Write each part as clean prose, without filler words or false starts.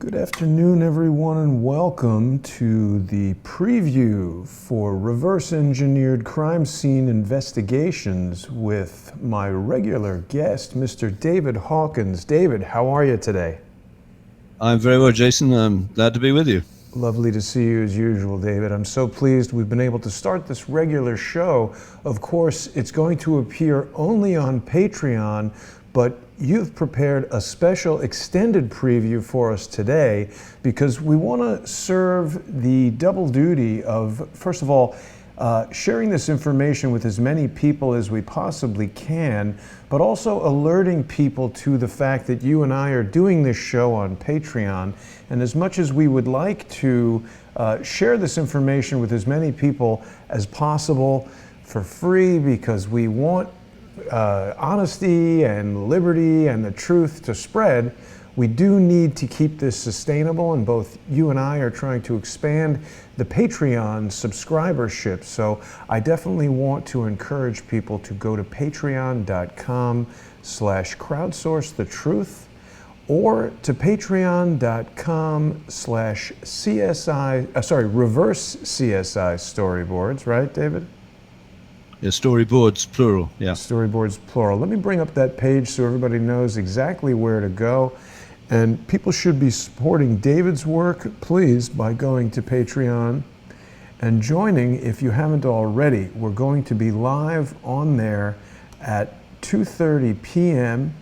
Good afternoon, everyone, and welcome to the preview for Reverse Engineered Crime Scene Investigations with my regular guest, Mr. David Hawkins. David, how are you today? I'm very well, Jason. I'm glad to be with you. Lovely to see you as usual, David. I'm so pleased we've been able to start this regular show. Of course, it's going to appear only on Patreon, but you've prepared a special extended preview for us today because we want to serve the double duty of, first of all, sharing this information with as many people as we possibly can, but also alerting people to the fact that you and I are doing this show on Patreon. And as much as we would like to share this information with as many people as possible for free, because we want honesty and liberty and the truth to spread, we do need to keep this sustainable, and both you and I are trying to expand the Patreon subscribership. So I definitely want to encourage people to go to patreon.com/crowdsourcethetruth or to patreon.com/reverse CSI storyboards, right, David? Yeah, storyboards, plural, yeah. Storyboards, plural. Let me bring up that page so everybody knows exactly where to go. And people should be supporting David's work, please, by going to Patreon and joining if you haven't already. We're going to be live on there at 2:30 p.m.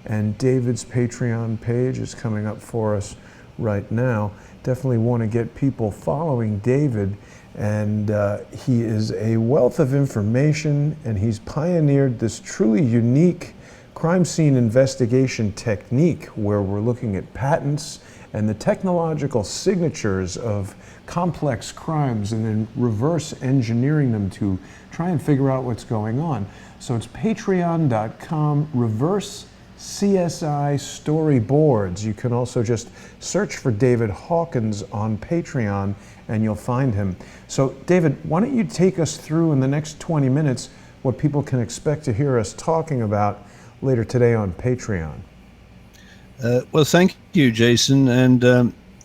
and David's Patreon page is coming up for us right now. Definitely want to get people following David, and he is a wealth of information, and he's pioneered this truly unique crime scene investigation technique where we're looking at patents and the technological signatures of complex crimes and then reverse engineering them to try and figure out what's going on. So it's patreon.com reverse CSI storyboards. You can also just search for David Hawkins on Patreon and you'll find him. So David, why don't you take us through in the next 20 minutes what people can expect to hear us talking about later today on Patreon. Well, thank you, Jason. And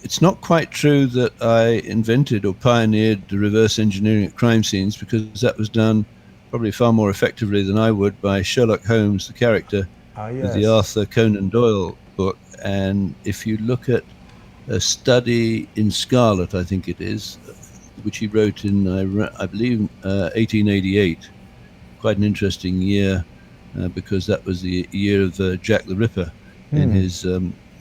it's not quite true that I invented or pioneered the reverse engineering at crime scenes, because that was done probably far more effectively than I would by Sherlock Holmes, the character, Yes. of the Arthur Conan Doyle book. And if you look at A Study in Scarlet, I think it is, which he wrote in, I believe, 1888, quite an interesting year, because that was the year of Jack the Ripper in his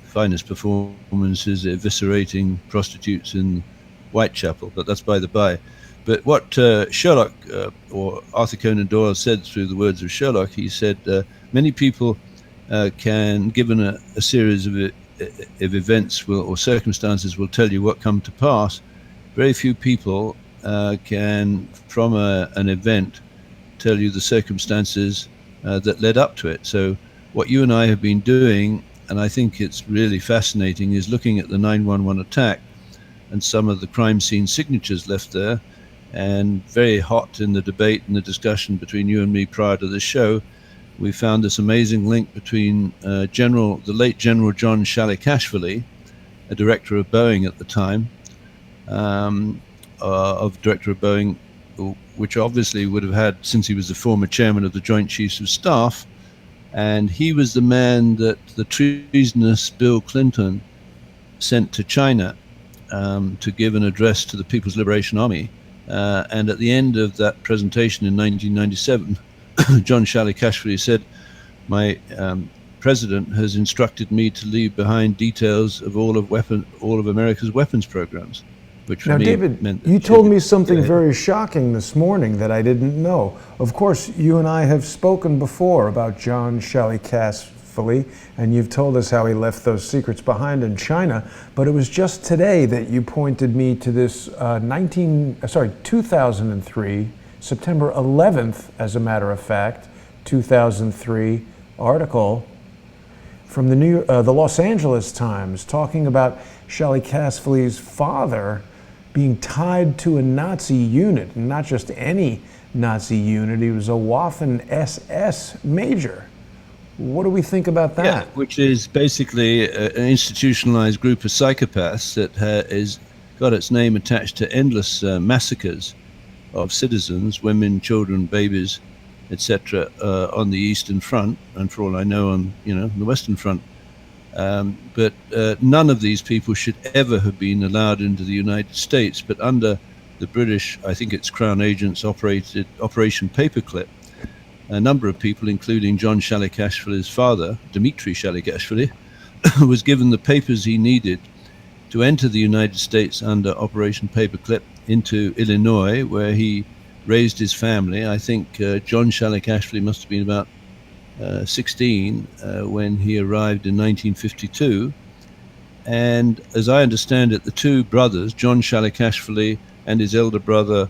finest performances, eviscerating prostitutes in Whitechapel, but that's by the by. But what Sherlock, or Arthur Conan Doyle, said through the words of Sherlock, he said, many people can, given a series of events or circumstances, will tell you what come to pass. Very few people can, from an event, tell you the circumstances that led up to it. So what you and I have been doing, and I think it's really fascinating, is looking at the 9/11 attack and some of the crime scene signatures left there. And very hot in the debate and the discussion between you and me prior to the show, we found this amazing link between the late General John Shalikashvili, a director of Boeing at the time, which obviously would have had, since he was the former chairman of the Joint Chiefs of Staff, and he was the man that the treasonous Bill Clinton sent to China to give an address to the People's Liberation Army. And at the end of that presentation in 1997, John Shalikashvili said, my president has instructed me to leave behind details of all of America's weapons programs. Which now, David, you told me something very shocking this morning that I didn't know. Of course, you and I have spoken before about John Shalikashvili, and you've told us how he left those secrets behind in China. But it was just today that you pointed me to this 2003, September 11th, as a matter of fact, 2003 article from the Los Angeles Times talking about Shalikashvili's father being tied to a Nazi unit, and not just any Nazi unit. He was a Waffen SS major. What do we think about Yeah, that? which is basically an institutionalized group of psychopaths that is got its name attached to endless massacres of citizens, women, children, babies, etc., on the Eastern Front, and for all I know, on the Western Front. But none of these people should ever have been allowed into the United States. But under the British, I think it's Crown agents operated Operation Paperclip, a number of people, including John Shalikashvili's father, Dmitry Shalikashvili, was given the papers he needed to enter the United States under Operation Paperclip into Illinois, where he raised his family. I think John Shalikashvili must have been about 16 when he arrived in 1952. And as I understand it, the two brothers, John Shalikashvili and his elder brother,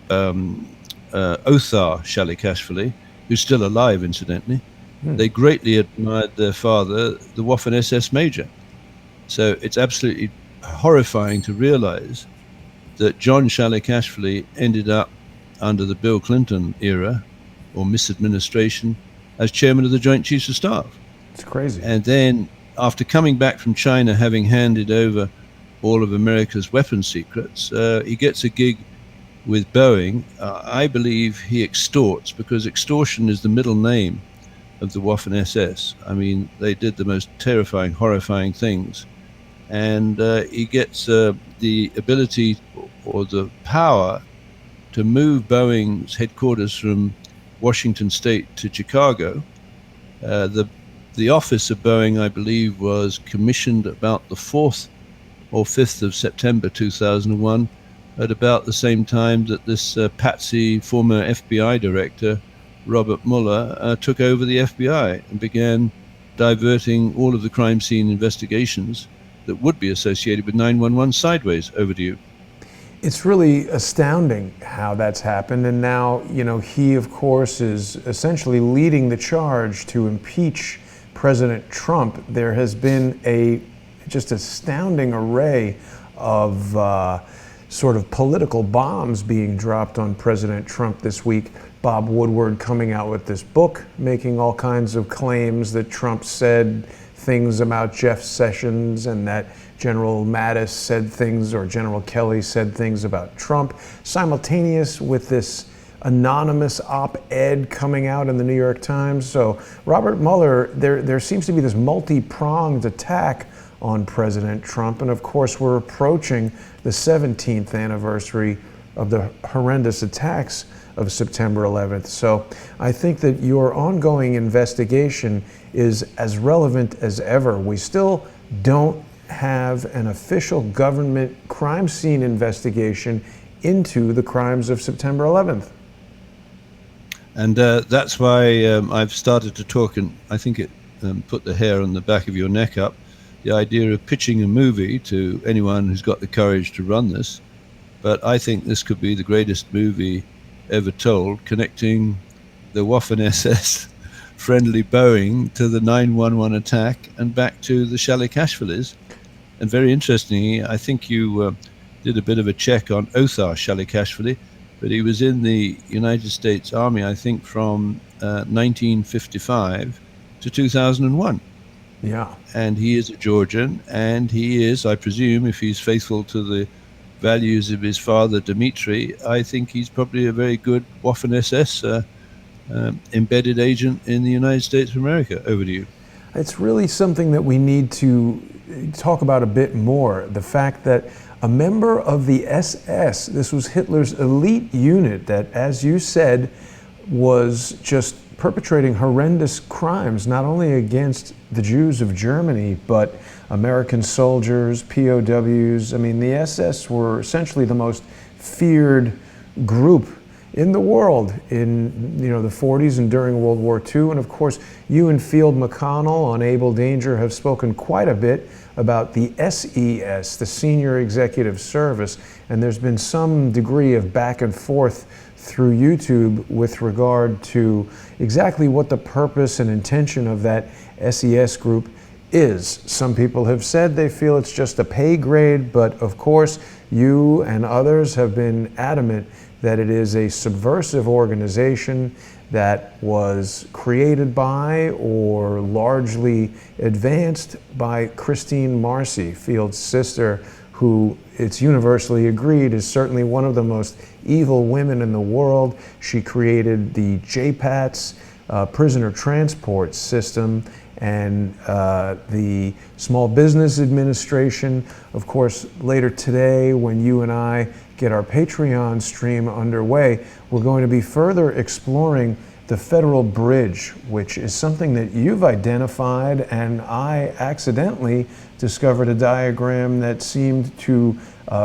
Othar Shalikashvili, who's still alive, incidentally, they greatly admired their father, the Waffen SS major. So it's absolutely horrifying to realize that John Shalikashvili ended up under the Bill Clinton era or misadministration as chairman of the Joint Chiefs of Staff. It's crazy. And then after coming back from China, having handed over all of America's weapons secrets, he gets a gig with Boeing. I believe he extorts, because extortion is the middle name of the Waffen SS. I mean, they did the most terrifying, horrifying things. And he gets the ability or the power to move Boeing's headquarters from Washington State to Chicago. The office of Boeing, I believe, was commissioned about the 4th or 5th of September 2001, at about the same time that this patsy former FBI director, Robert Mueller, took over the FBI and began diverting all of the crime scene investigations that would be associated with 911 sideways. Over to you. It's really astounding how that's happened. And now, he, of course, is essentially leading the charge to impeach President Trump. There has been a just astounding array of sort of political bombs being dropped on President Trump this week. Bob Woodward coming out with this book, making all kinds of claims that Trump said things about Jeff Sessions, and that General Mattis said things, or General Kelly said things about Trump, simultaneous with this anonymous op-ed coming out in the New York Times. So Robert Mueller, there seems to be this multi-pronged attack on President Trump. And of course, we're approaching the 17th anniversary of the horrendous attacks of September 11th. So I think that your ongoing investigation is as relevant as ever. We still don't have an official government crime scene investigation into the crimes of September 11th. And that's why I've started to talk, and I think it put the hair on the back of your neck up, the idea of pitching a movie to anyone who's got the courage to run this. But I think this could be the greatest movie ever told, connecting the Waffen SS friendly Boeing to the 911 attack and back to the Shalikashvilis. And very interestingly, I think you did a bit of a check on Othar Shalikashvili, but he was in the United States Army, I think, from 1955 to 2001. Yeah. And he is a Georgian, and he is, I presume, if he's faithful to the values of his father, Dmitry, I think he's probably a very good Waffen SS embedded agent in the United States of America. Over to you. It's really something that we need to talk about a bit more. The fact that a member of the SS, this was Hitler's elite unit that, as you said, was just perpetrating horrendous crimes, not only against the Jews of Germany, but American soldiers, POWs. I mean, the SS were essentially the most feared group in the world in the 40s and during World War II. And of course, you and Field McConnell on Able Danger have spoken quite a bit about the SES, the Senior Executive Service, and there's been some degree of back and forth through YouTube with regard to exactly what the purpose and intention of that SES group is. Some people have said they feel it's just a pay grade, but of course, you and others have been adamant that it is a subversive organization that was created by or largely advanced by Christine Marcy, Field's sister, who it's universally agreed is certainly one of the most evil women in the world. She created the JPATS, prisoner transport system, and the Small Business Administration. Of course, later today, when you and I get our Patreon stream underway, we're going to be further exploring the Federal Bridge, which is something that you've identified, and I accidentally discovered a diagram that seemed to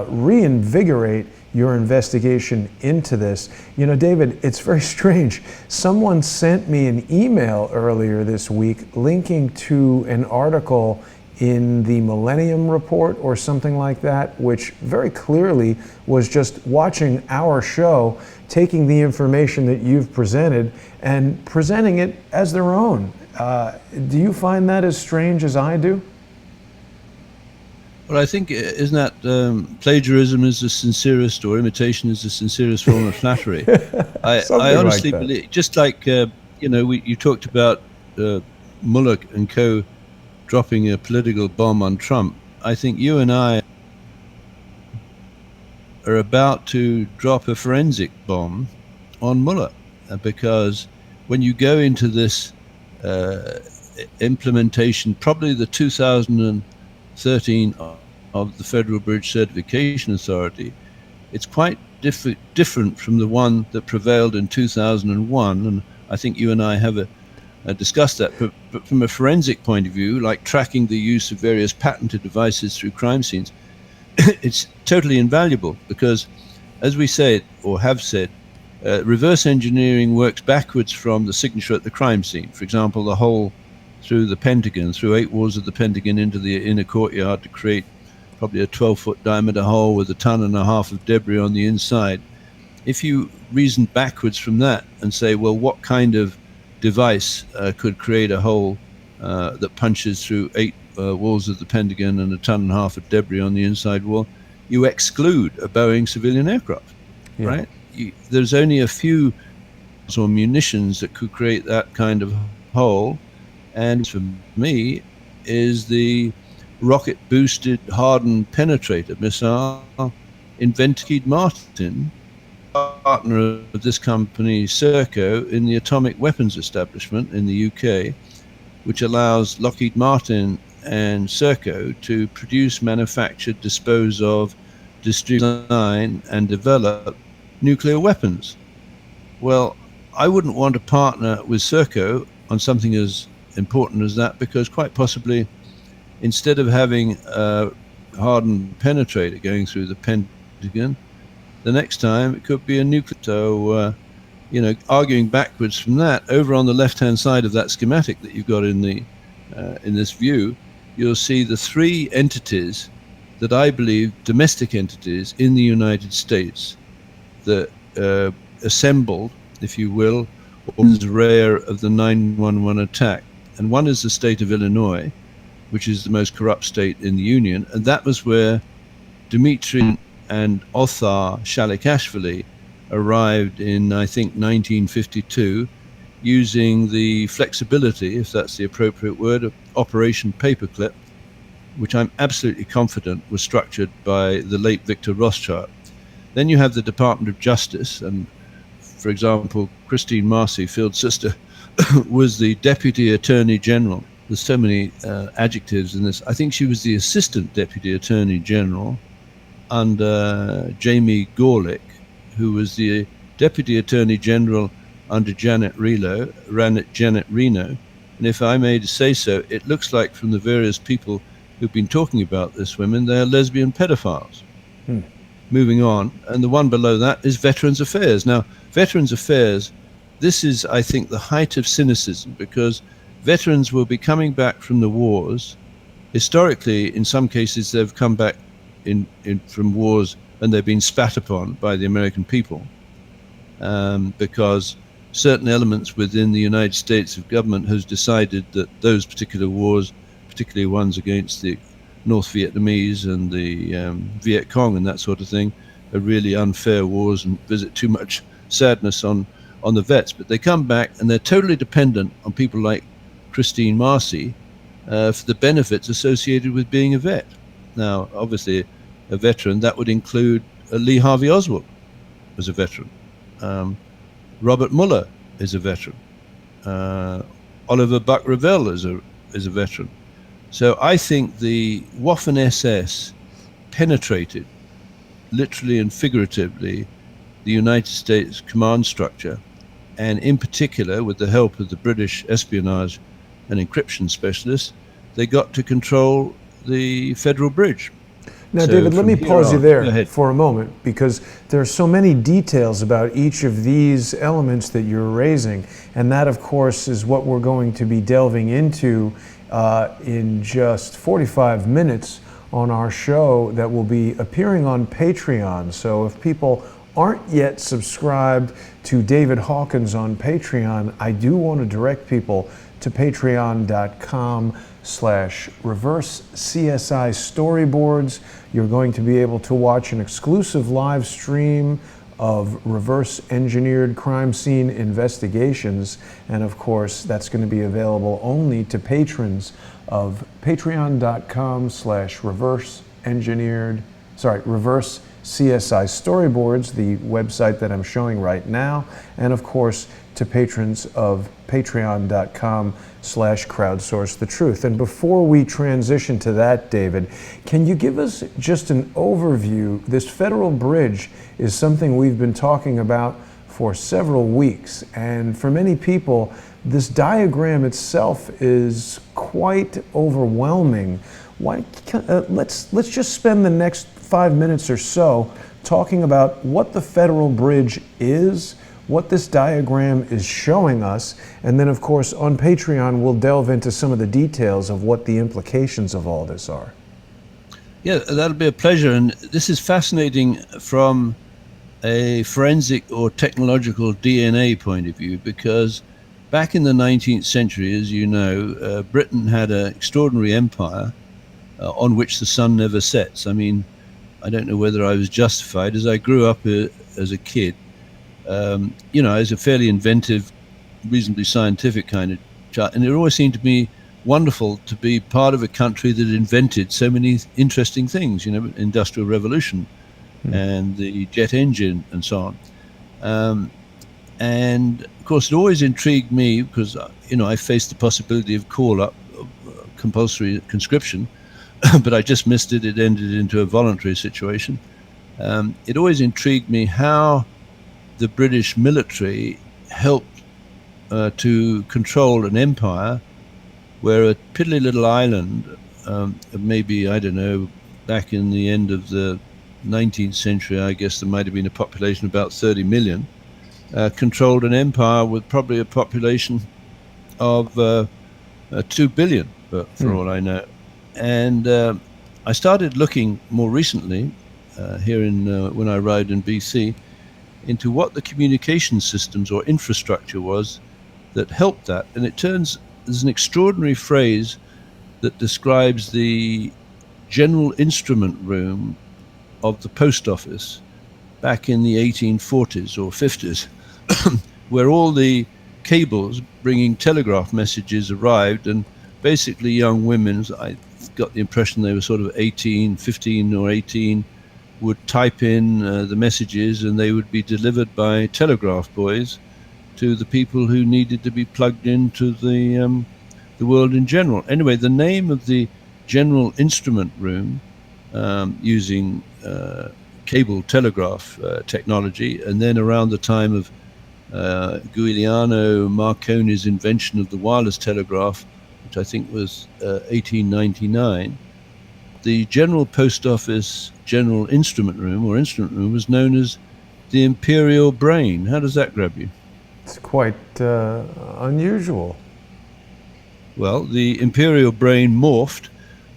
reinvigorate your investigation into this. You know, David, it's very strange. Someone sent me an email earlier this week linking to an article in the Millennium Report or something like that, which very clearly was just watching our show, taking the information that you've presented and presenting it as their own. Do you find that as strange as I do? Well, I think, isn't that plagiarism is the sincerest, or imitation is the sincerest form of flattery? I honestly believe, just like, you know, you talked about Mueller and co. dropping a political bomb on Trump. I think you and I are about to drop a forensic bomb on Mueller, because when you go into this implementation, probably the 2013 of the Federal Bridge Certification Authority, it's quite different from the one that prevailed in 2001, and I think you and I have discussed that. But from a forensic point of view, like tracking the use of various patented devices through crime scenes, it's totally invaluable, because, as we said, or have said, reverse engineering works backwards from the signature at the crime scene. For example, the hole through the Pentagon, through 8 walls of the Pentagon into the inner courtyard to create probably a 12-foot diameter hole with 1.5 tons of debris on the inside. If you reason backwards from that and say, well, what kind of device could create a hole that punches through 8 walls of the Pentagon and 1.5 tons of debris on the inside wall, you exclude a Boeing civilian aircraft, right? There's only a few or munitions that could create that kind of hole, and for me is the rocket-boosted hardened penetrator missile invented Lockheed Martin, partner of this company Serco in the atomic weapons establishment in the UK, which allows Lockheed Martin and Serco to produce, manufacture, dispose of, design and develop nuclear weapons. Well, I wouldn't want to partner with Serco on something as important as that, because quite possibly, instead of having a hardened penetrator going through the Pentagon, the next time it could be a nuclear. So, you know, arguing backwards from that, over on the left-hand side of that schematic that you've got in the in this view, you'll see the 3 entities that I believe, domestic entities in the United States, that assembled, if you will, or the rare of the 9/11 attack. And one is the state of Illinois, which is the most corrupt state in the Union, and that was where Dmitry and Othar Shalikashvili arrived in, I think, 1952, using the flexibility, if that's the appropriate word, of Operation Paperclip, which I'm absolutely confident was structured by the late Victor Rothschild. Then you have the Department of Justice, and, for example, Christine Marcy, Field's sister, was the Deputy Attorney General. There's so many adjectives in this. I think she was the Assistant Deputy Attorney General under Jamie Gorelick, who was the Deputy Attorney General under Janet Reno. And if I may say so, it looks like from the various people who've been talking about this women, they're lesbian pedophiles. Moving on, and the one below that is Veterans Affairs. Now, Veterans Affairs, this is, I think, the height of cynicism, because veterans will be coming back from the wars. Historically, in some cases, they've come back from wars and they've been spat upon by the American people, because certain elements within the United States of government has decided that those particular wars, particularly ones against the North Vietnamese and the Viet Cong and that sort of thing, really unfair wars and visit too much sadness on the vets. But they come back and they're totally dependent on people like Christine Marcy for the benefits associated with being a vet. Now, obviously, a veteran, that would include Lee Harvey Oswald was a veteran. Robert Mueller is a veteran. Oliver Buck Revell is a veteran. So I think the Waffen SS penetrated, literally and figuratively, the United States command structure, and in particular, with the help of the British espionage and encryption specialists, they got to control the Federal Bridge. Now, So David, let from me here pause you on- Go there ahead. for a moment, because there are so many details about each of these elements that you're raising, and that, of course, is what we're going to be delving into in just 45 minutes on our show that will be appearing on Patreon. So if people aren't yet subscribed to David Hawkins on Patreon, I do want to direct people to patreon.com/reverse CSI storyboards. You're going to be able to watch an exclusive live stream of reverse engineered crime scene investigations. And of course, that's going to be available only to patrons of patreon.com/reverse CSI storyboards, the website that I'm showing right now. And of course, to patrons of patreon.com/crowdsource the truth. And before we transition to that, David, can you give us just an overview? This Federal Bridge is something we've been talking about for several weeks, and for many people, this diagram itself is quite overwhelming. Let's just spend the next 5 minutes or so talking about what the Federal Bridge is, what this diagram is showing us, and then of course on Patreon we'll delve into some of the details of what the implications of all this are. Yeah, that'll be a pleasure. And this is fascinating from a forensic or technological DNA point of view, because back in the 19th century, as you know, Britain had an extraordinary empire on which the sun never sets. I mean, I don't know whether I was justified. As I grew up as a kid, you know, I was a fairly inventive, reasonably scientific kind of child, and it always seemed to me wonderful to be part of a country that invented so many interesting things, you know, Industrial Revolution and the jet engine and so on. And of course, it always intrigued me because, you know, I faced the possibility of call-up, compulsory conscription, but I just missed it. It ended into a voluntary situation. It always intrigued me how the British military helped to control an empire where a piddly little island, maybe, I don't know, back in the end of the 19th century, I guess there might have been a population of about 30 million, controlled an empire with probably a population of 2 billion, for all I know. And I started looking more recently, here when I arrived in BC, into what the communication systems or infrastructure was that helped that. And it turns, there's an extraordinary phrase that describes the general instrument room of the post office back in the 1840s or 50s, where all the cables bringing telegraph messages arrived, and basically young women, I got the impression they were sort of 15 or 18, would type in the messages, and they would be delivered by telegraph boys to the people who needed to be plugged into the world in general. Anyway, the name of the general instrument room, using cable telegraph technology, and then around the time of Giuliano Marconi's invention of the wireless telegraph, which I think was 1899, the General Post Office General Instrument Room, or Instrument Room, was known as the Imperial Brain. How does that grab you? It's quite unusual. Well, the Imperial Brain morphed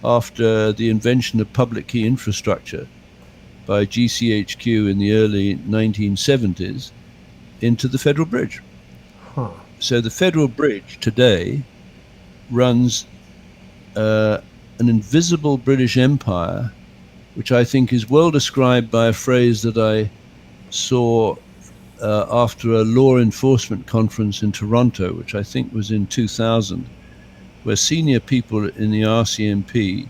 after the invention of public key infrastructure by GCHQ in the early 1970s into the Federal Bridge. Huh. So the Federal Bridge today runs an invisible British Empire which I think is well described by a phrase that I saw after a law enforcement conference in Toronto, which I think was in 2000, where senior people in the RCMP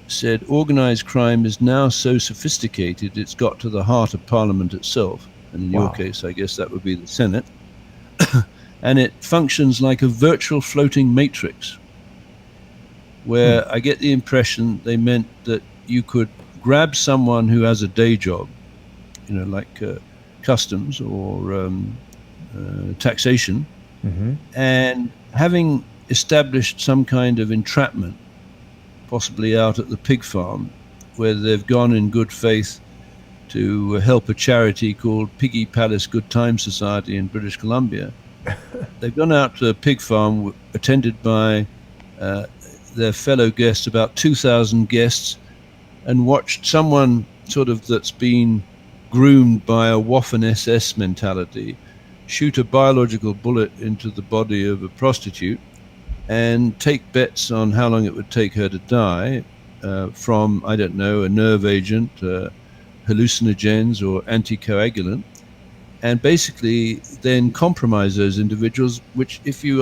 said organized crime is now so sophisticated it's got to the heart of Parliament itself. And in your case, I guess that would be the Senate. And it functions like a virtual floating matrix, where I get the impression they meant that you could grab someone who has a day job, like customs or taxation, and having established some kind of entrapment, possibly out at the pig farm, where they've gone in good faith to help a charity called Piggy Palace Good Time Society in British Columbia. They've gone out to a pig farm attended by their fellow guests, about 2,000 guests, and watched someone that's been groomed by a Waffen SS mentality shoot a biological bullet into the body of a prostitute and take bets on how long it would take her to die from, I don't know, a nerve agent, hallucinogens or anticoagulant, and basically then compromise those individuals, which, if you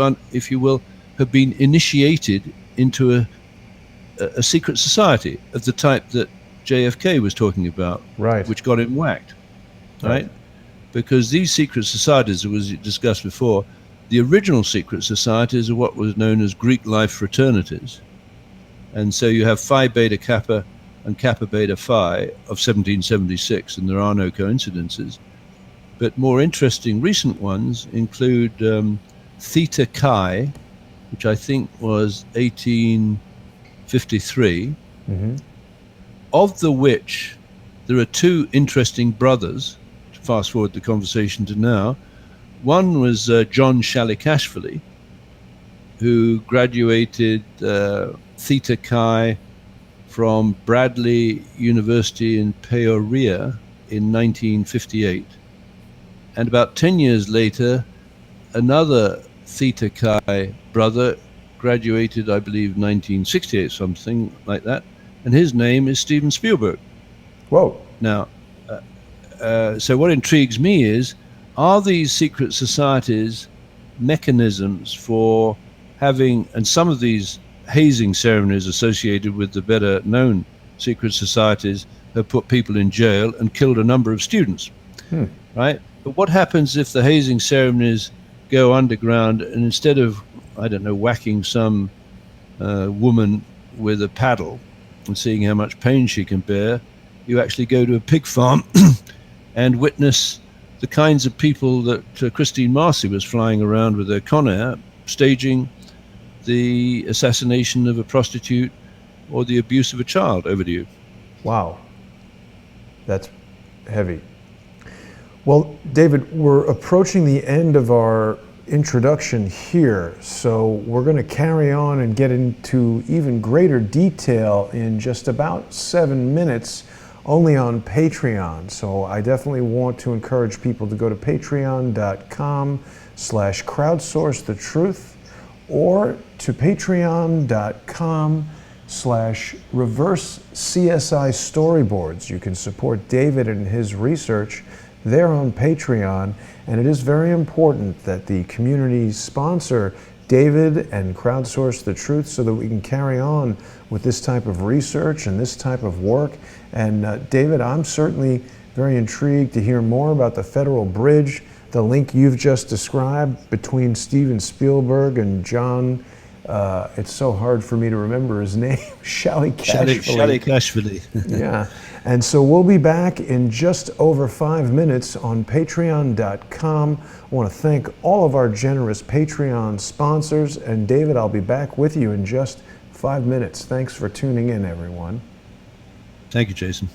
will, have been initiated into a secret society of the type that JFK was talking about, right, which got him whacked, right? Because these secret societies, as was discussed before, the original secret societies are what was known as Greek life fraternities. And so you have Phi Beta Kappa and Kappa Beta Phi of 1776, and there are no coincidences. But more interesting recent ones include Theta Chi, which I think was 1853, of the which there are two interesting brothers, to fast forward the conversation to now. One was John Shalikashvili, who graduated Theta Chi from Bradley University in Peoria in 1958. And about 10 years later, another Theta Chi brother graduated, I believe, 1968, something like that. And his name is Steven Spielberg. Whoa. Now, so what intrigues me is, are these secret societies mechanisms for having, and some of these hazing ceremonies associated with the better known secret societies have put people in jail and killed a number of students, right? But what happens if the hazing ceremonies go underground, and instead of, I don't know, whacking some woman with a paddle and seeing how much pain she can bear, you actually go to a pig farm and witness the kinds of people that Christine Marcy was flying around with her Con Air, staging the assassination of a prostitute or the abuse of a child. Over to you. Wow. That's heavy. Well, David, we're approaching the end of our introduction here, so we're going to carry on and get into even greater detail in just about 7 minutes, only on Patreon. So I definitely want to encourage people to go to patreon.com/crowdsourcethetruth or to patreon.com/reverse-CSI storyboards. You can support David and his research there on Patreon, and it is very important that the community sponsor David and Crowdsource the Truth so that we can carry on with this type of research and this type of work. And David, I'm certainly very intrigued to hear more about the Federal Bridge, the link you've just described between Steven Spielberg and John, it's so hard for me to remember his name, Shalikashvili. Yeah. And so we'll be back in just over 5 minutes on patreon.com. I want to thank all of our generous Patreon sponsors. And David, I'll be back with you in just 5 minutes. Thanks for tuning in, everyone. Thank you, Jason.